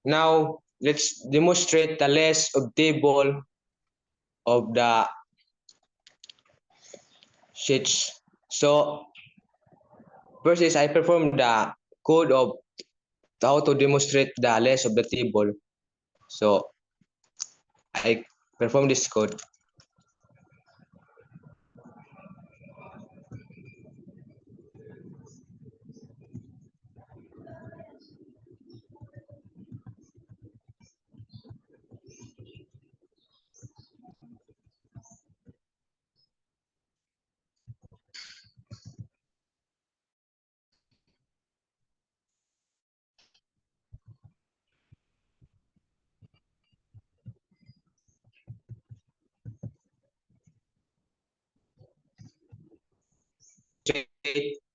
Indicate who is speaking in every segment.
Speaker 1: Now let's demonstrate the list of table of the sheets. So first is I perform the code of how to demonstrate the list of the table. So I perform this code.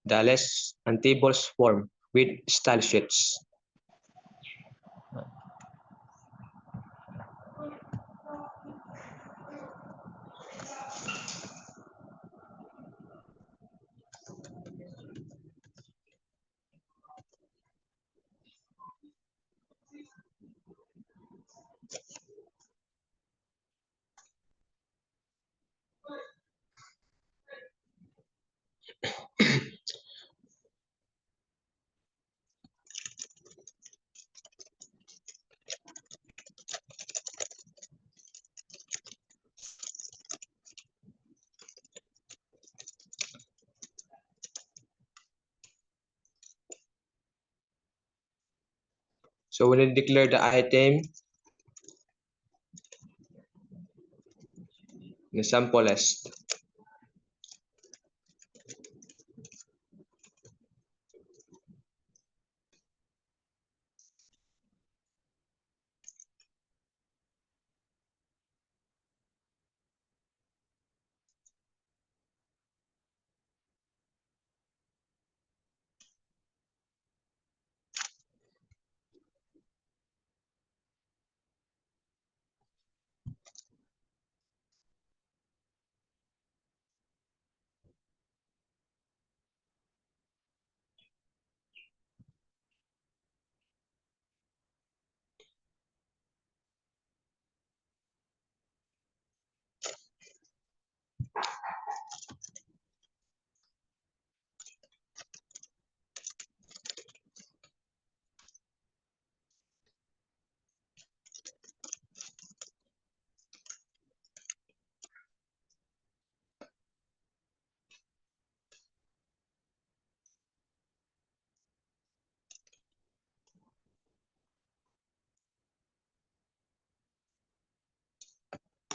Speaker 1: The list and tables form with style sheets. So when I declare the item, the sample list.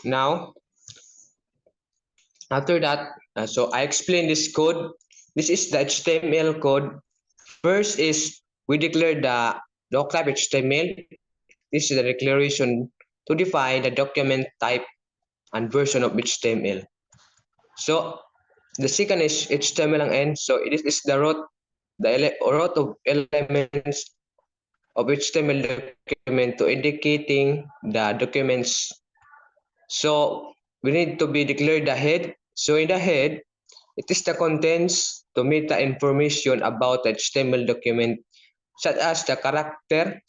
Speaker 1: Now, after that, so I explain this code. This is the HTML code. First is we declare the doc type HTML. This is the declaration to define the document type and version of HTML. So the second is HTML ang end. So it is the root of elements of HTML document to indicating the documents. So we need to be declared the head. So in the head, it is the contents to meta information about the HTML document, such as the character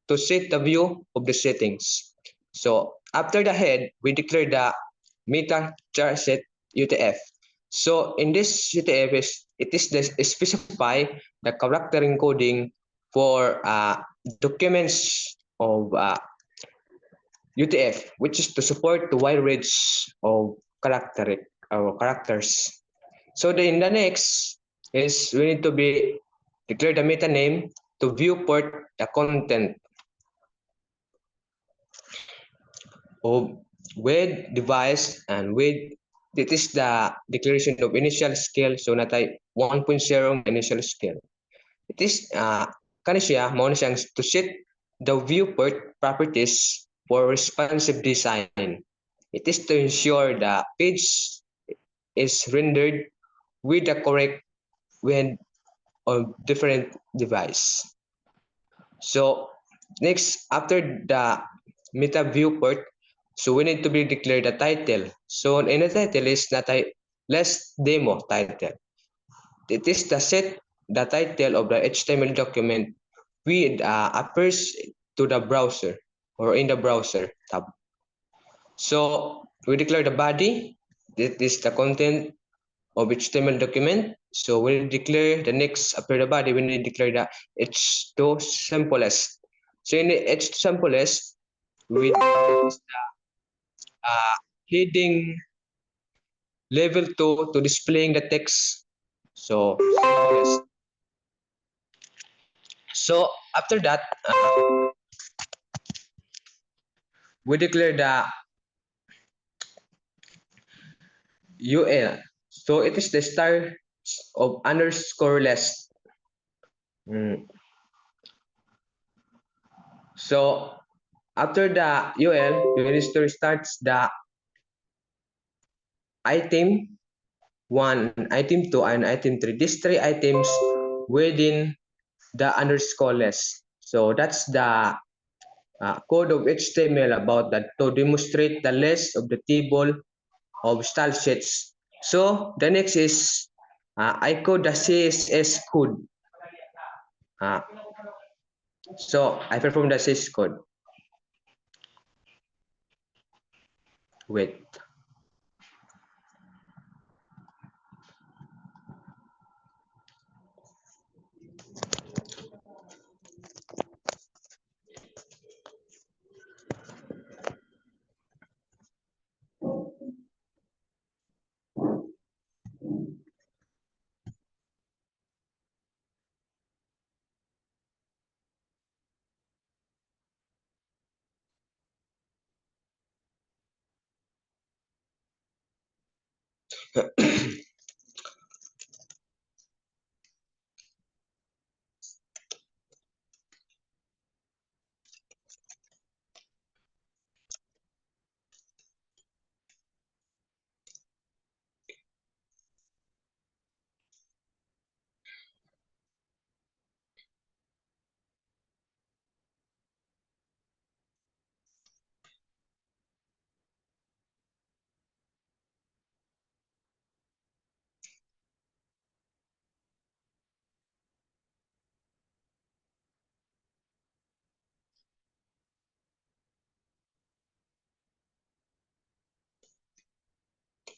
Speaker 1: to set the view of the settings. So after the head, we declare the meta char set UTF. So in this UTF, it is the specify the character encoding for documents of UTF, which is to support the wide range of characters. So in the next is we need to be declare the meta name to viewport the content of with device and with it is the declaration of initial scale. So natay 1.0 initial scale. It is kanisya mo siyang to set the viewport properties for responsive design. It is to ensure the page is rendered with the correct when on different device. So next, after the meta viewport, so we need to be declare the title. So in the title is not a less demo title. It is the set the title of the HTML document with a first to the browser or in the browser tab. So we declare the body. This is the content of HTML document. So we declare the next after the body. We need to declare the H2 simplest. So in the H2 simplest, we use the heading level 2 to displaying the text. So simplest. So after that, we declare the UL. So it is the start of underscore less. So after the UL, you need to start the item 1, item 2, and item 3. These three items within the underscore less. So that's the code of HTML about that to demonstrate the list of the table of style sheets. So the next is I code the CSS code. So I perform the CSS code. Wait.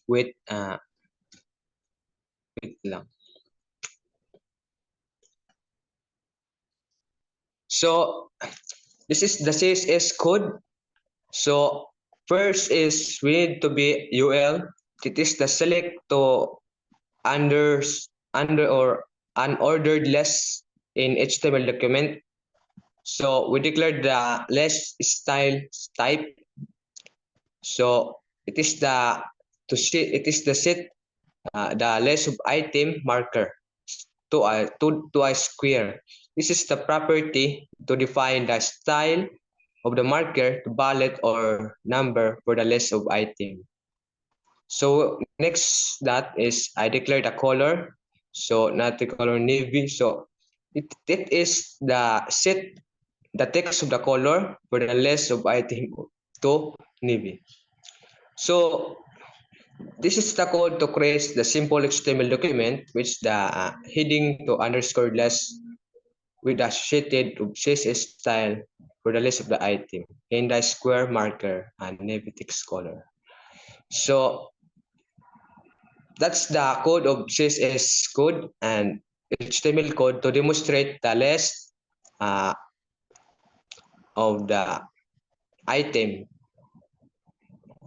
Speaker 1: Wait, wait lang. So this is the CSS code. So first is we need to be UL. It is the select to under or unordered list in HTML document. So we declare the list style type. So it is the set the list of item marker to a square. This is the property to define the style of the marker to bullet or number for the list of item. So next that is I declare the color. So not the color navy. So it is the set the text of the color for the list of item to navy. So this is the code to create the simple HTML document which the heading to underscore less with a shaded of CSS style for the list of the item in the square marker and navy text color. So that's the code of CSS code and HTML code to demonstrate the list of the item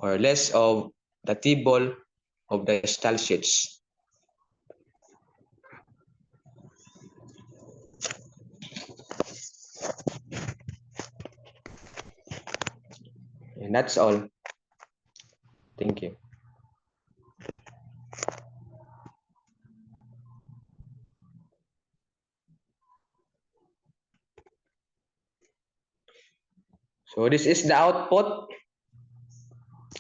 Speaker 1: or less of the table of the style sheets. And that's all. Thank you. So this is the output.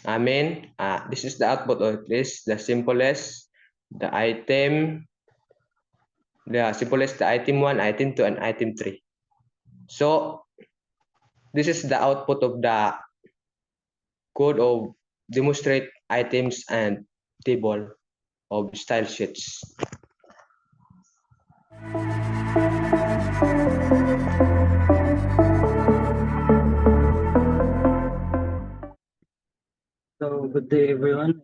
Speaker 1: I mean, this is the output of this, the simplest, the item, the simplest, the item 1, item 2, and item 3. So this is the output of the code of demonstrate items and table of style sheets.
Speaker 2: Good day, everyone.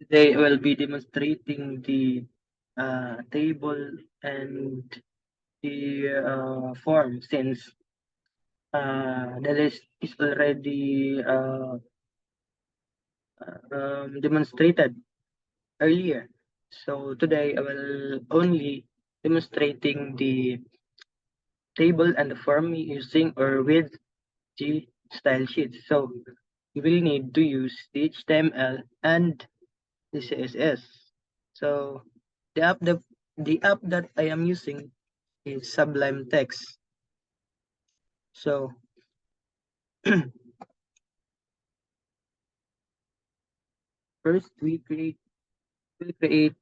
Speaker 2: Today I will be demonstrating the table and the form since the list is already demonstrated earlier. So today I will only demonstrating the table and the form using or with the style sheet. So you will need to use the HTML and the CSS. So the app that I am using is Sublime Text. So first we create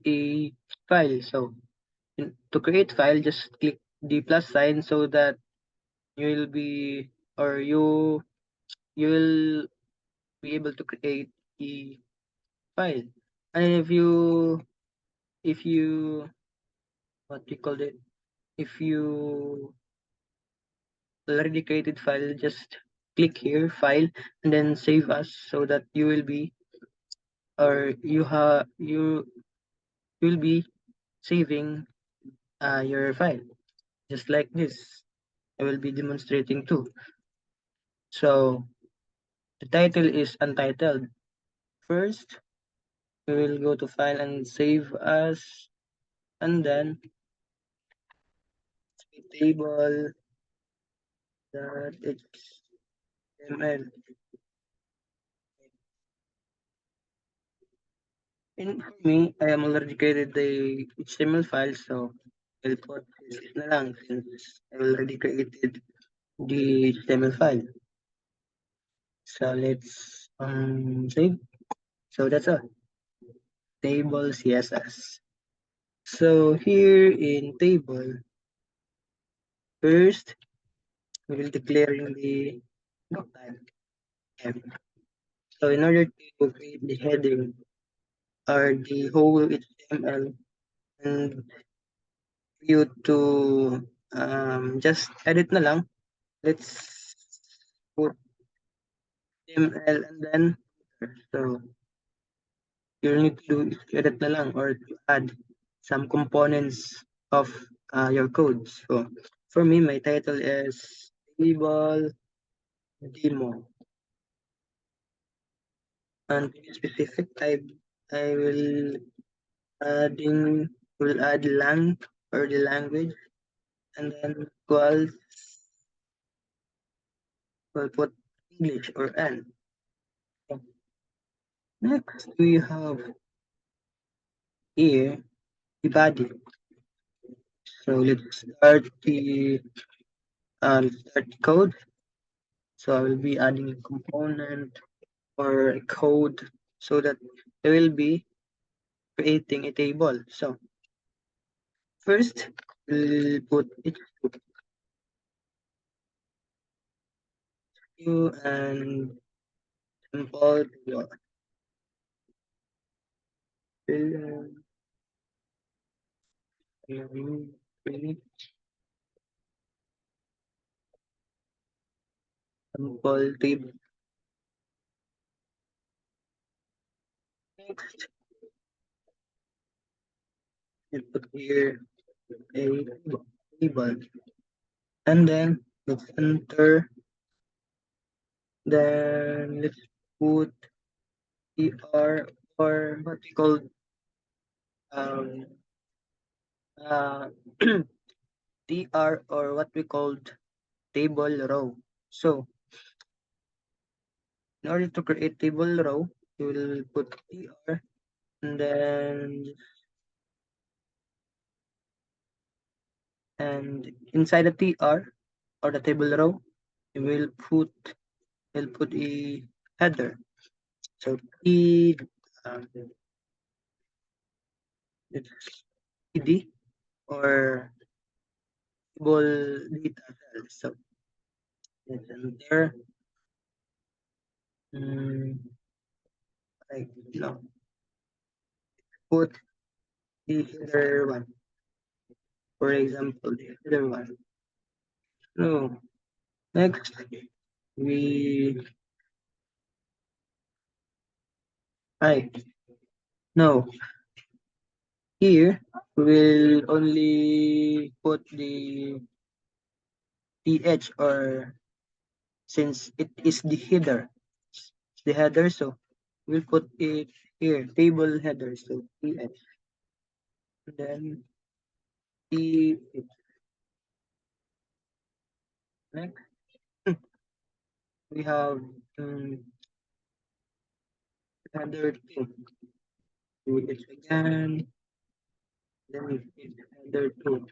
Speaker 2: a file. So to create file, just click the plus sign so that you will be or you will be able to create a file. And if you what we call it if you already created file, just click here file and then save as so that you will be or you will be saving your file just like this. I will be demonstrating too. So the title is untitled. First, we will go to file and save as, and then table dot html. In me, I am already created the HTML file, so I'll put this na lang since I already created the HTML file. So let's save. So that's all. Table CSS. So here in table, first we will declaring the doc type. So in order to create the heading or the whole HTML and you to just edit na lang, let's put HTML and then so you need to do is edit na lang or to add some components of your code. So for me, my title is table demo. And to be specific, I adding will add lang or the language and then equals will put English or N. Next we have here the body. So let's start the code. So I will be adding a component or a code so that I will be creating a table. So first we'll put H2 and simple really simple table. Next, you put here a table and then let's enter. Then let's put tr or what we call um uh tr or what we called table row. So in order to create table row, you will put tr and then and inside the tr or the table row, you will put a header. So t um, it's td or table data cell. So let's enter. Mm, like no, put the header one. For example, the header one. No. Next, we Right. No, here we'll only put the th or since it is the header, so we'll put it here, table header, so th. And then the next we have header two. Do it again. Then we hit header two,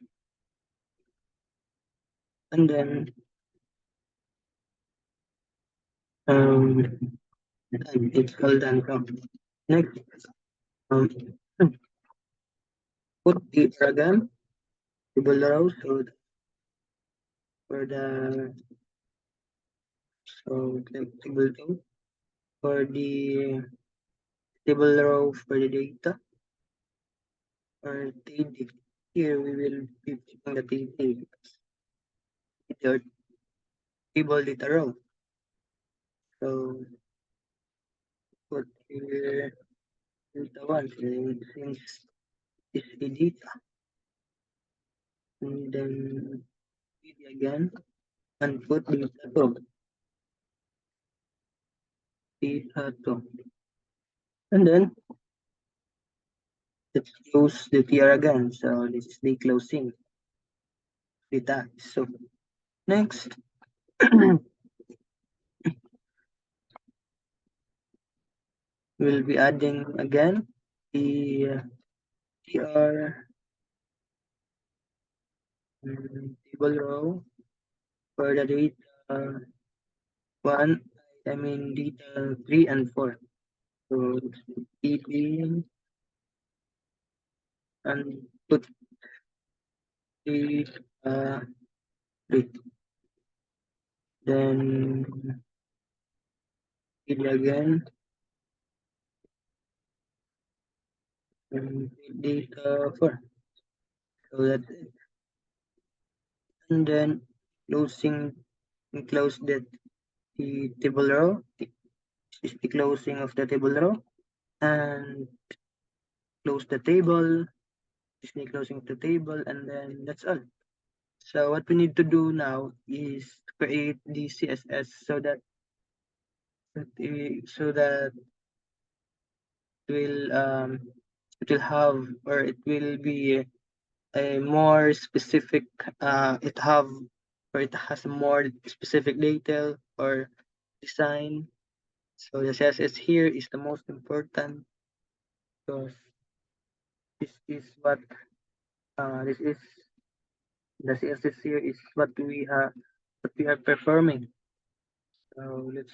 Speaker 2: and then um done. It's all done. So next um put the again table row, so for the like table two for the table row for the data or TD. Here we will be putting the TD, the table data row. So put here data one since it's the data, and then TD again and put data two, and then let's close the TR again. So this is the closing data. So next we'll be adding again the TR table row for the data one, I mean data three and four. So TD and put the three. Then TD again and data four. So that's it. And then closing close the table row. This is the closing of the table row and close the table. This is the closing of the table, and then that's all. So what we need to do now is create the CSS so that so that will it will have or it will be a more specific it have or it has more specific detail or design. So the CSS here is the most important because this is this is the CSS here is what we are performing. So let's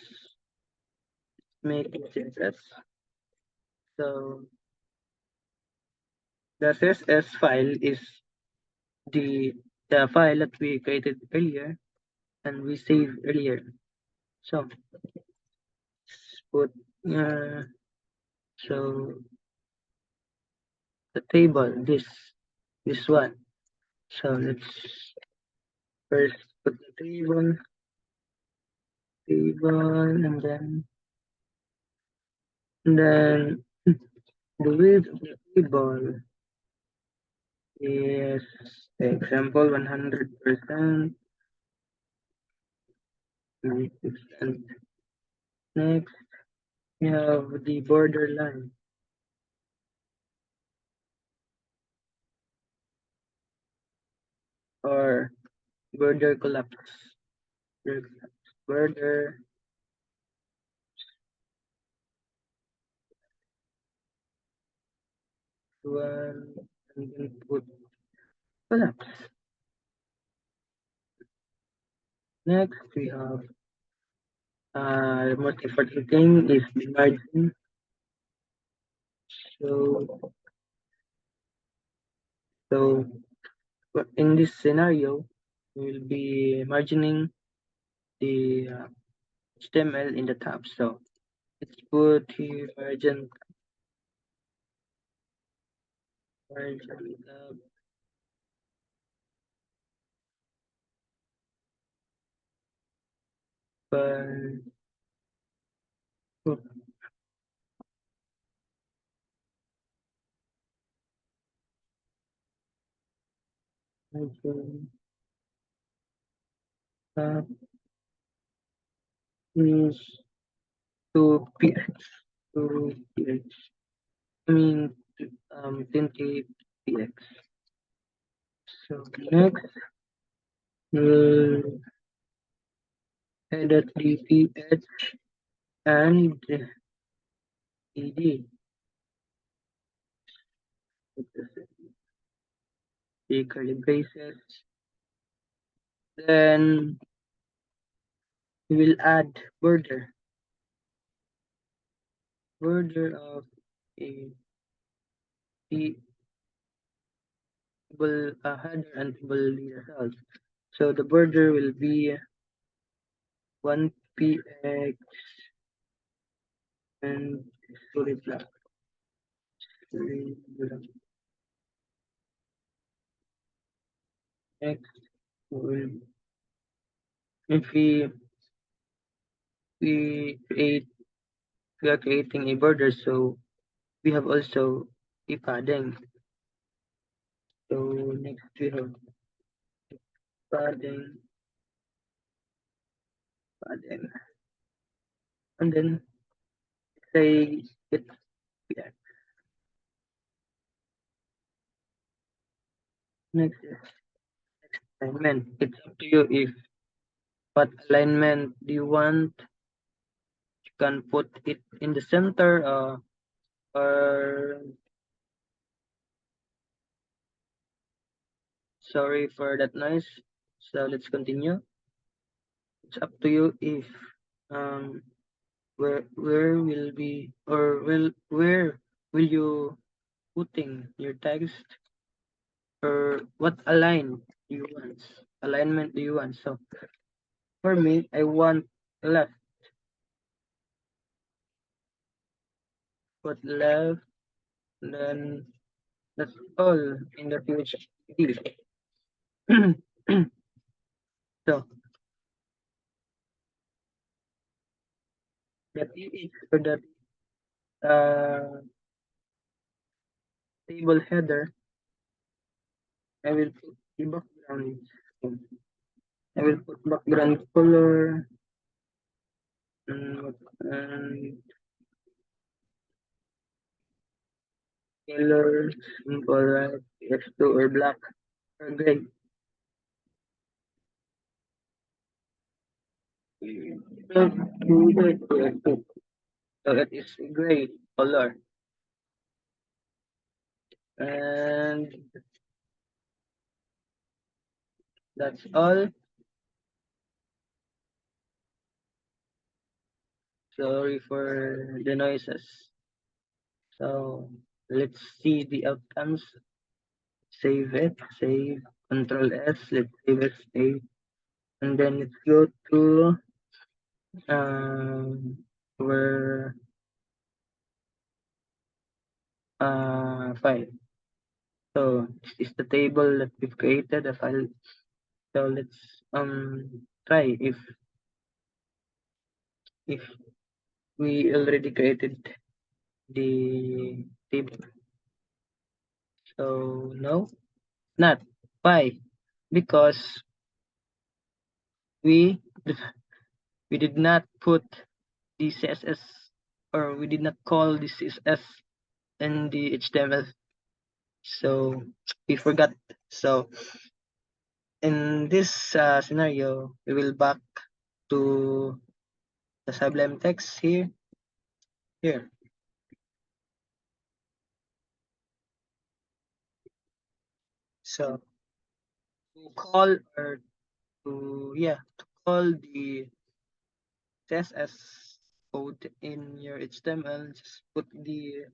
Speaker 2: make it CSS. So the CSS file is the the file that we created earlier and we saved earlier. So let's put so the table this one. So let's first put the table and then the width of the table is example 100%. And next we have the border line or border collapse. Border one and then put collapse. Next we have the most important thing is the margin. So so in this scenario, we will be margining the HTML in the tab. So let's put here margin tab, but Okay. Uh, is to px to px. I mean 20 px. So next we'll edit the ph and ed. The curly braces. Then we will add border of a table header and table result. So the border will be 1px and solid black. Next, will if we are creating a border, so we have also a padding. So next we have padding, padding, and then say it's yeah. Next is alignment. It's up to you if what alignment do you want. You can put it in the center or sorry for that noise. So let's continue. It's up to you if um where will be or where will you putting your text or what alignment do you want. So for me I want left, put left, then that's all in the future. So that is for the uh, table header. I will put the background. I will put background color and color simple like X2 or black or gray. So we do it to X2. So it is gray color. And that's all. Sorry for the noises. So let's see the outcomes. Save it, save, Control S, let's save as save. And then let's go to where file. So this is the table that we've created, a file. So let's try if we already created the table. So no, not. Why? Because we we did not put the CSS or we did not call the CSS in the HTML. So we forgot. So in this scenario, we will back to the Sublime text here. So to call or to call the CSS code in your HTML, just put the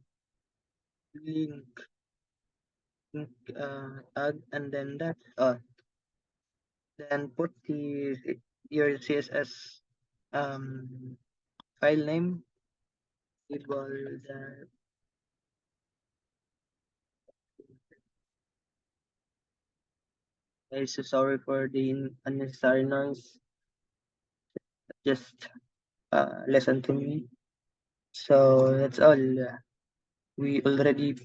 Speaker 2: link tag and then that's all. Then put your CSS file name, label the I'm so sorry for the unnecessary noise. Just listen to me. So that's all. We already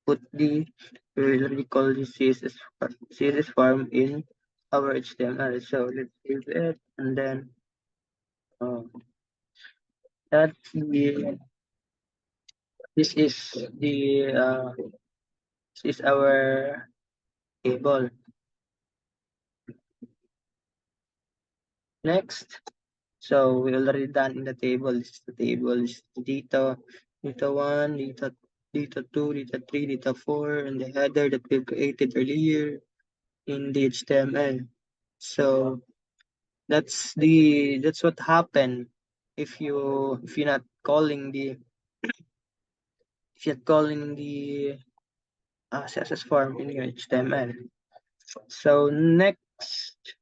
Speaker 2: put the we will recall the CSS form in our HTML. So let's save it, and then uh, that's the this is the this is our table. Next, so we already done in the table. This is the table. This is the data one, data two, data three, data four, and the header that we created earlier in the HTML. So that's what happened if you're not calling the if you're calling the CSS form in your HTML. So next,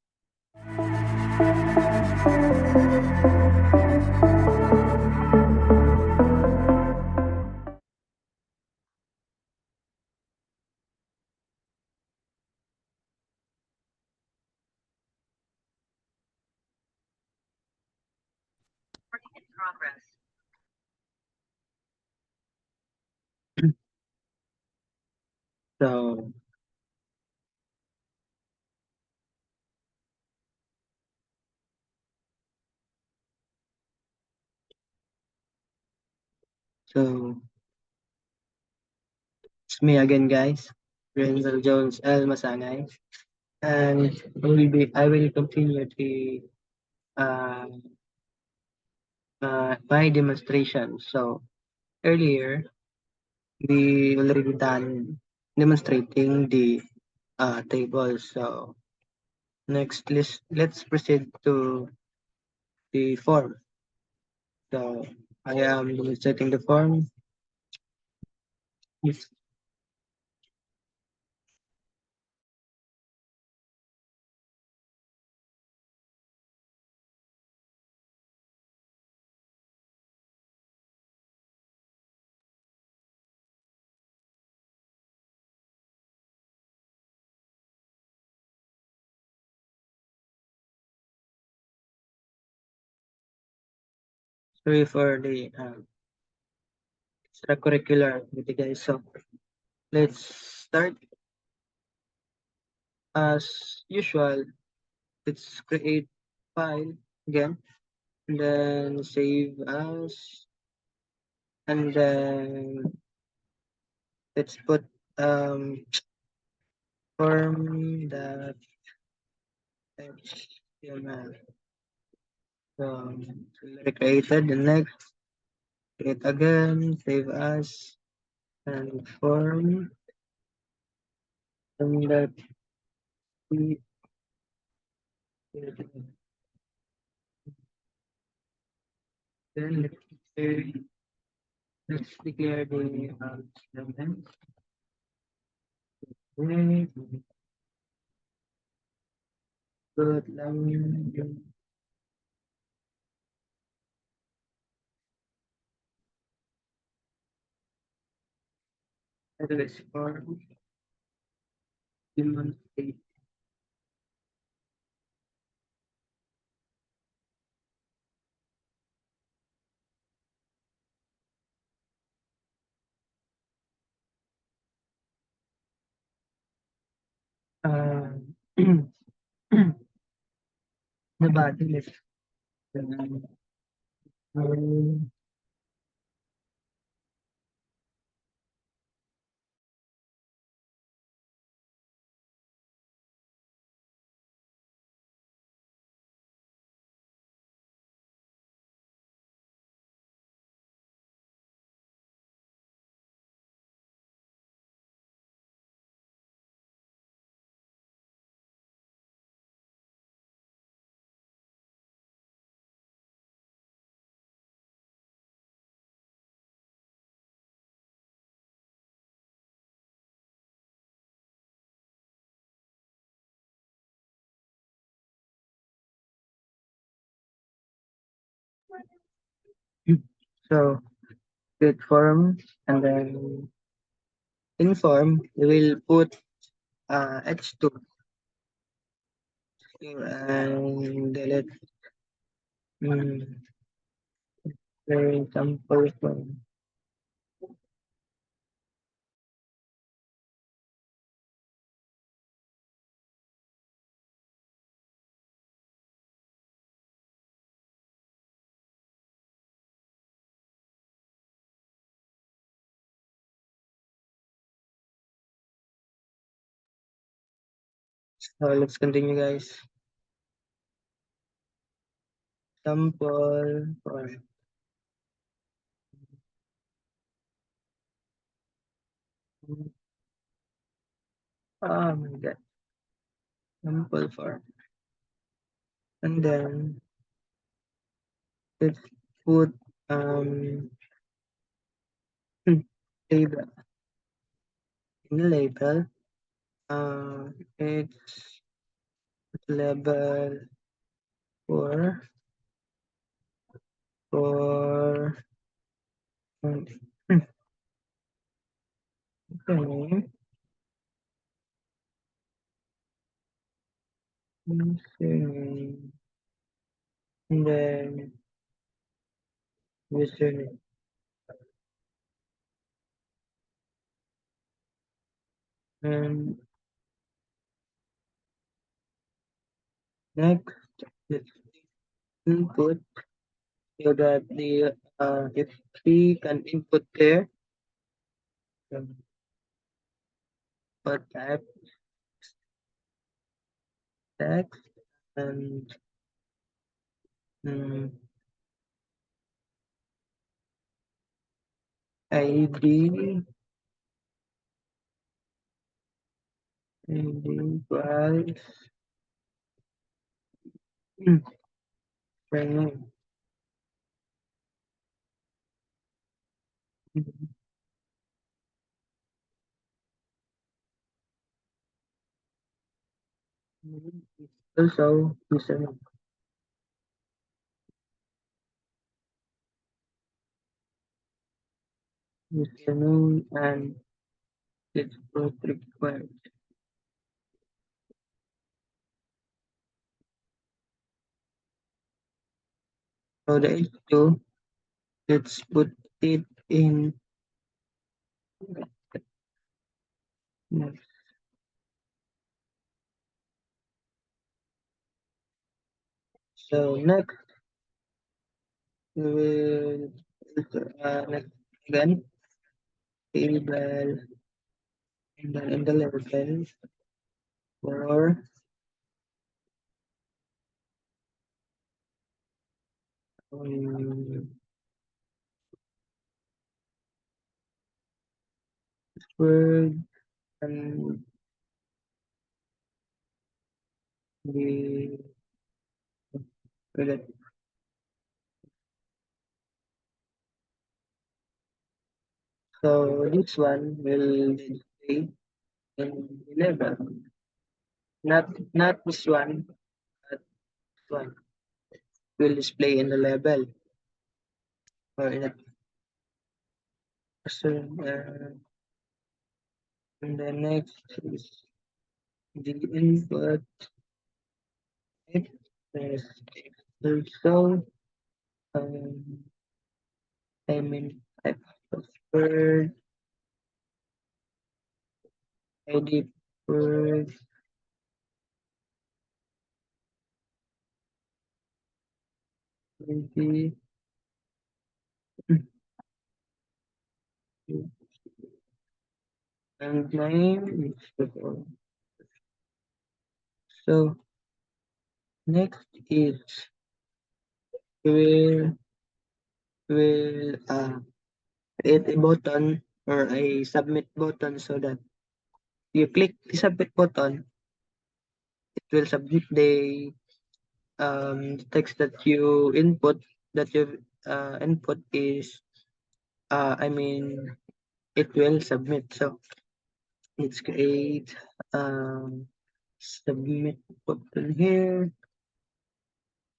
Speaker 2: so so it's me again, guys. Renzel Jones L Masangay, and I will continue the uh, my demonstration. So earlier we already done demonstrating the table. So next, let's proceed to the form. So I am demonstrating the form. Yes. Sorry for the extracurricular activity, guys. So let's start as usual. Let's create file again, and then save as, and then let's put form that HTML. So already created. The next, create again, save as, and form, and that we then let's declare the element. Good line. Address for demonstrate. Uh, the body list. So get form, and then in form we will put h2 and delete some person. Let's continue, guys. Sample for oh my god, sample for and then let's put um label in the label. It's label for for okay, username, and then username. And next, let's input so that the if we can input there, um, or type text and um, ID, ID price, frame. Also, username and it's both required. So the H2, let's put it in next. So next we will next again table and then in the level for um, word and the okay. So this one will display in the level, not this one, but this one will display in the level or in a person. And the next is the input type is also um, I mean type of word, ID word, ID, and name. So next is we will create a button or a submit button so that you click the submit button, it will submit the text that you input that you input is I mean it will submit. So let's create submit button here,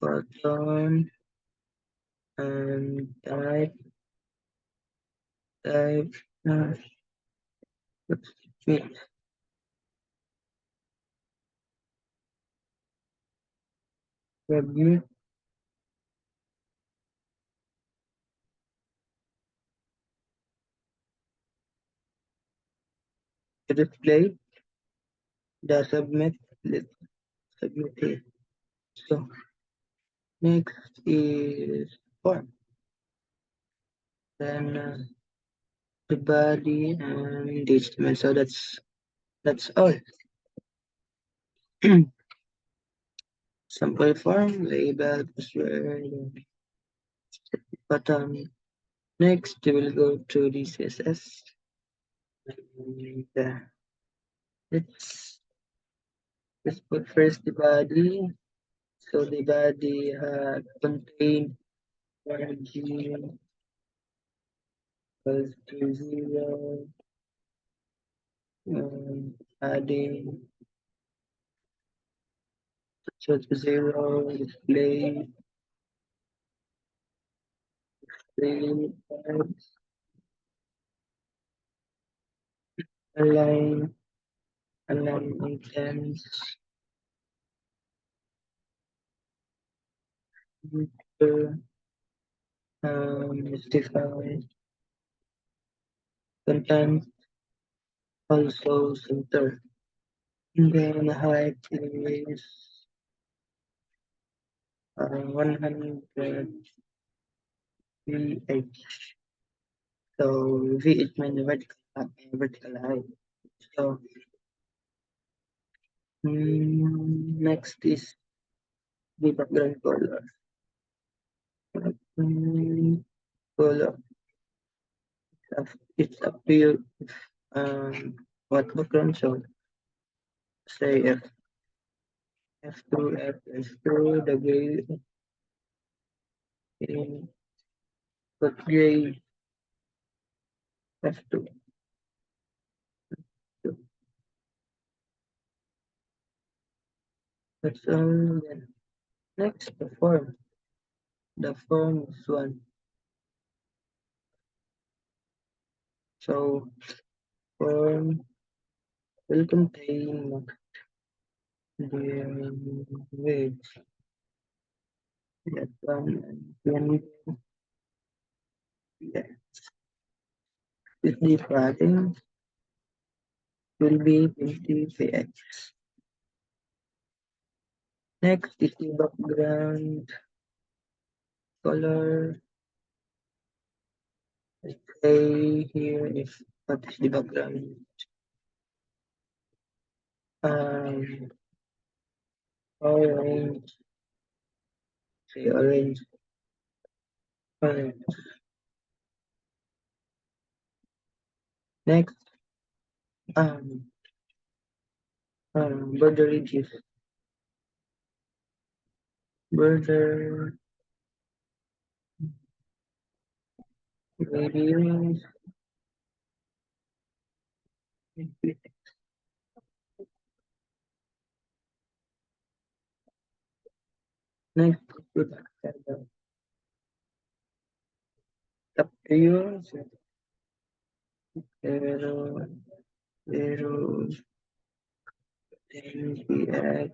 Speaker 2: button and type uh, submit. Submit to display the submit. Let's submit it. So next is form. Then the body and the HTML. So that's all. Sample form, label, password, button. Next, we will go to the CSS. And, let's, let's put first the body. So the body contain margin equals to 0, adding so to 0, display tags, align, align items, justify content, also center. And then height is 100 VH. So VH means vertical height. So next is the background color. Mm, color. It's up to you. What background? So say F2, F2, the gray F2. That's all. Then next, the form. The form is one. So form will contain the weights. That one and then yeah, with the padding will be 20px. Next is the background color. Let's say here if what is the background? Um, orange. Say orange. Orange. Next, um, border ridges. Border radius. Next, put up to you. So, zero, zero, 10px.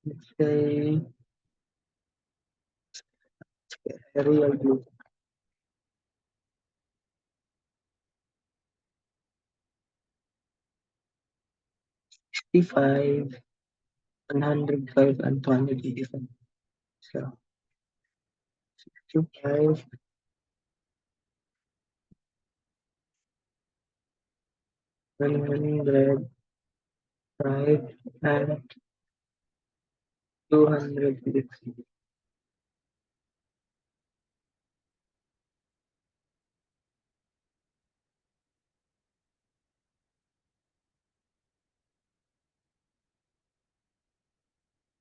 Speaker 2: Let's say real blue. 65, 105, and 285. So 65, 105, and 250.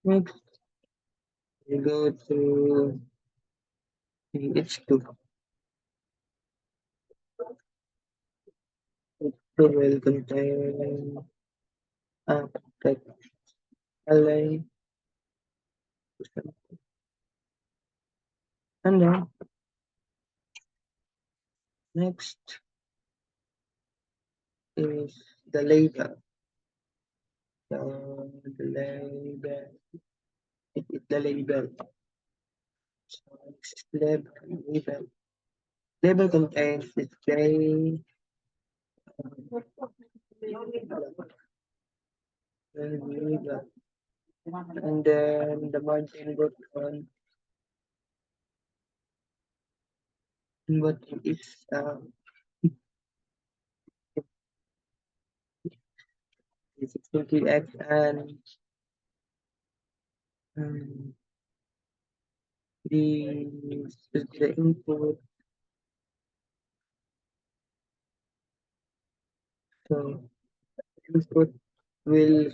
Speaker 2: Next, we go to the H2. H2 will contain text ally, and then next is the label. So the label, it is the label. Next is label. Label contains display, label, and then the margin button is 20x and um, the input. So input will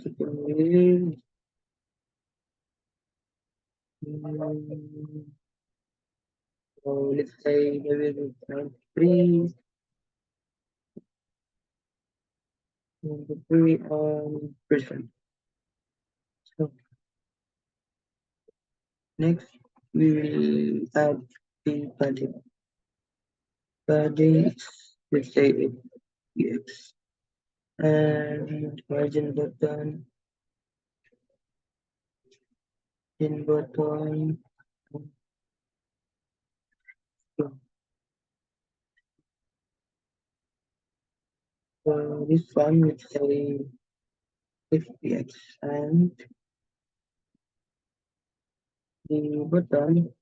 Speaker 2: so let's say there will be 3% So next we will add the padding. Padding is let's say it yes. And margin button. So this one let's say 50x and the button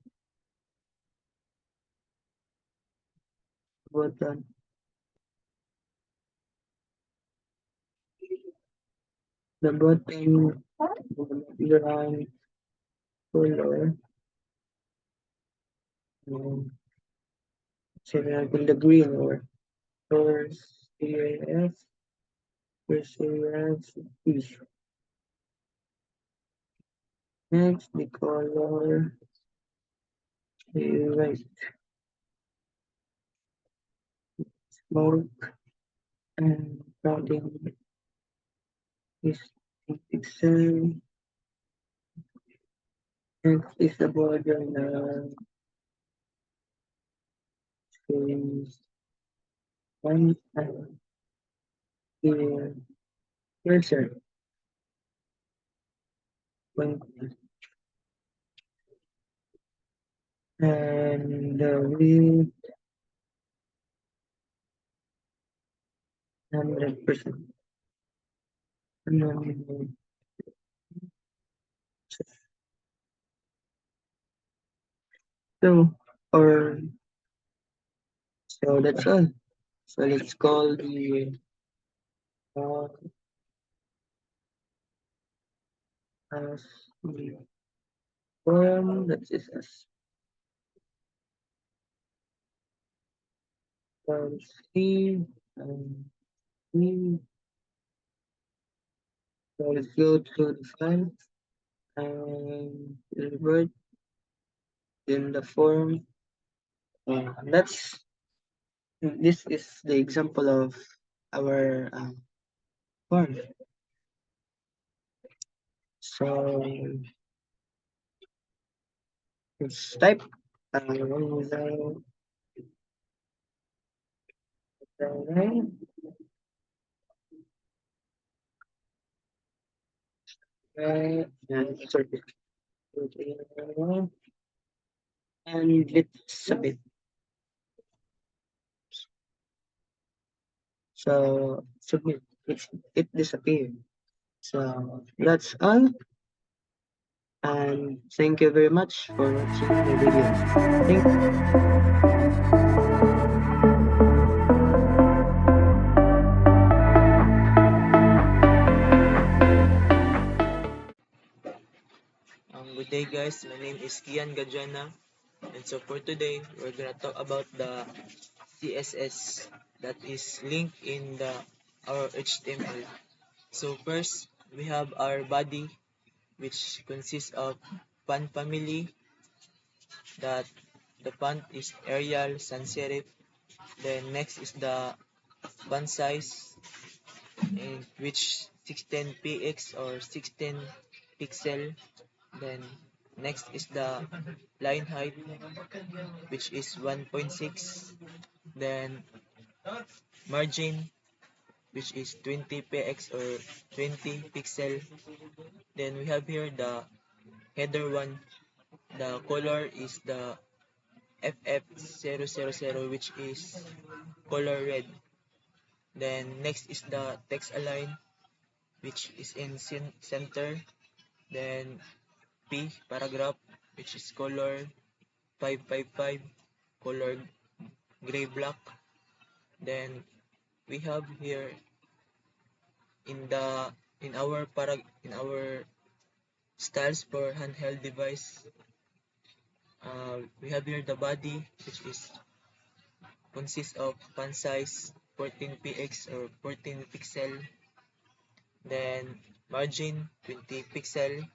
Speaker 2: the button background color um, so we have the green or CAF or CAF is next the color right smoke and padding is pixel next is the border is one and the cursor one and the width 100%. So, or so that's all. So let's call the uh, as the form that is as C and C. So let's go to the file and revert in the form. That's this is the example of our form. So let's type the and sorry, and let's submit. So submit. It disappeared. So that's all. And thank you very much for watching the video. Thank
Speaker 3: Good day guys, my name is Kian Gajana, and so for today we're gonna talk about the CSS that is linked in our HTML. So first we have our body, which consists of font family, that the font is Arial sans serif. Then next is the font size, in which 16px or 16 pixel. Then next is the line height, which is 1.6. Then margin, which is 20px or 20 pixel. Then we have here the header one, The color is the FF000, which is color red. Then next is the text align, which is in center. Then P paragraph, which is color 555, color gray black. Then we have here in the in our styles for handheld device, we have here the body, which is consists of font size 14px or 14 pixel, then margin 20 pixel,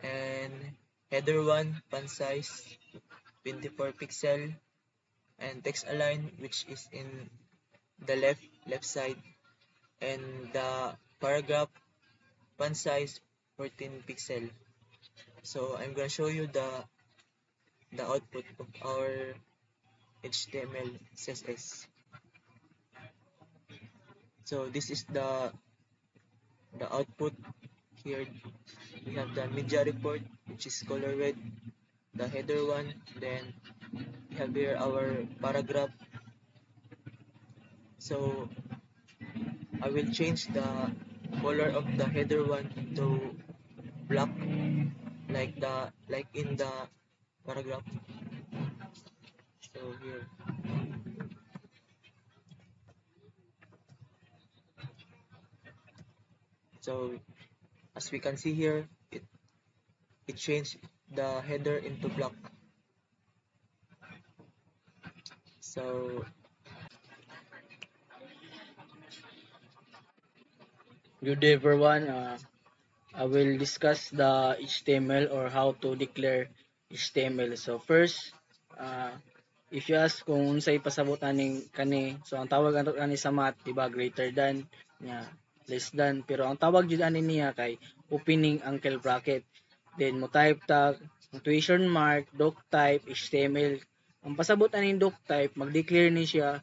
Speaker 3: and header 1 font size 24 pixel, and text align, which is in the left side, and the paragraph font size 14 pixel. So I'm gonna show you the output of our HTML CSS. So this is the output. Here we have the media report, which is color red, the header one. Then we have here our paragraph. So I will change the color of the header one to black, like in the paragraph. So here, so as we can see here, it changed the header into black. So
Speaker 2: Good day everyone. I will discuss the HTML or how to declare HTML. So first, if you ask kung unsay pasabot aning kani, so ang tawag ato ani sa math, diba, greater than, nya, less than, pero ang tawag jud ani niya kay opening angle bracket. Then mo type tag punctuation mark, doc type, HTML. Ang pasabot aning doc type, mag-declare ni siya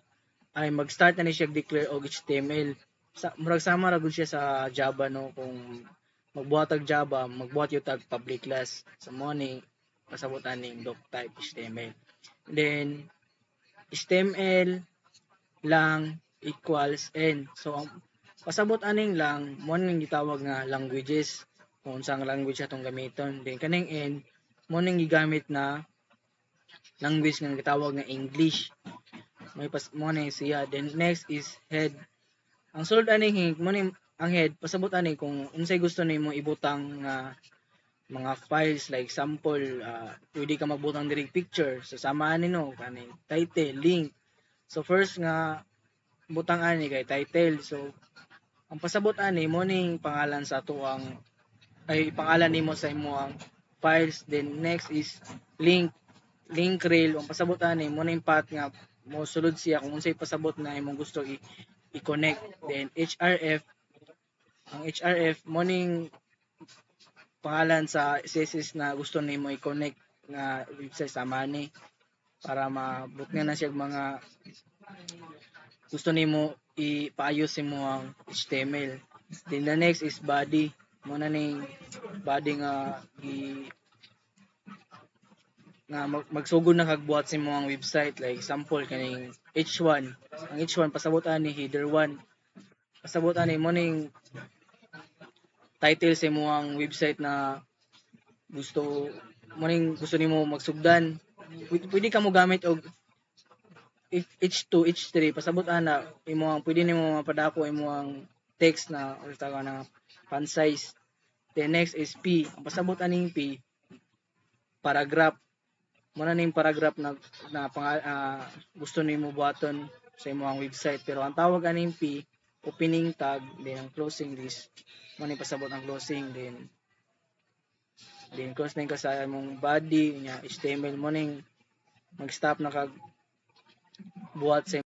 Speaker 2: ay mag-start na ni siya declare og HTML. Murag sama ra gud siya sa Java, no, kung magbuhat og Java, magbuhat yung tag public class sa morning pasabot aning doc type HTML. Then HTML lang equals n. So ang pasabot aning lang mo ning gitawag nga languages, kung unsang language atong gamiton. Then kaning n mo ning gigamit na language nga gitawag nga English. May pas mo na siya. Then next is head. Ang sulod ani mo ni ang head pasabot ani kung unsay gusto nimo ibutang nga mga files, like sample, pwede ka magbutang diri picture, so sama ani, no, kaning title, link. So first nga butang ani kay title. So ang pasabot ani mo ning pangalan sa tuang ay pangalan nimo sa imong files. Then next is link rel. Ang pasabot ani mo ning path nga mo sulod siya kung unsay pasabot na imong gusto i-connect. Then href, ang href mo ning pangalan sa CSS na gusto nimo i-connect nga website sa mani para mabut nga na siya mga gusto nimo ipaayos mo ang HTML. Then the next is body. Mo na ning body nga magsugod na kagbuhat sa mo ang website, like example kaning H1. Ang H1 pasabot ani header 1. Pasabot ani mo ning title sa mo ang website na gusto gusto nimo magsugdan. Pwede ka mo gamit og H2, H3, pasabot ana imo ang pwede nimo mapadako imo ang text na or tawag na font size. Then next is P. Ang pasabot aning P, paragraph. Mo na ning paragraph na gusto nimo buhaton sa imong website, pero ang tawag aning P, opening tag, then ang closing list. Mo ni pasabot ang closing, then close na ka sa imong body nya HTML. Mo ning mag-stop na kag buhat sa